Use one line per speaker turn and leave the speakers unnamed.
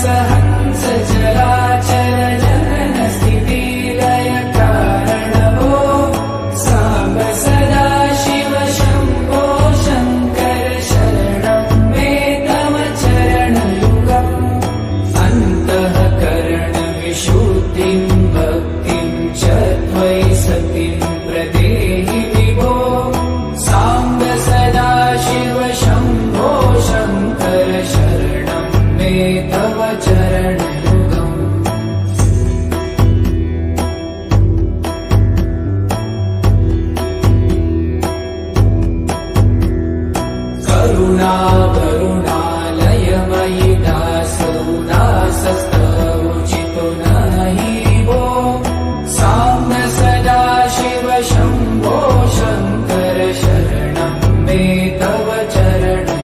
हंस चराचर जनन स्थिति लय कारणो साम्ब सदा शिव शम्भो शङ्कर शरणं मे तव चरणयुगम् अन्तःकरण विशुद्धिं भक्तिं च त्वयि सतिं प्रदेहि विभो साम्ब सदा शिव शम्भो शङ्कर शरणं मे तव चरणयुगम् करुणा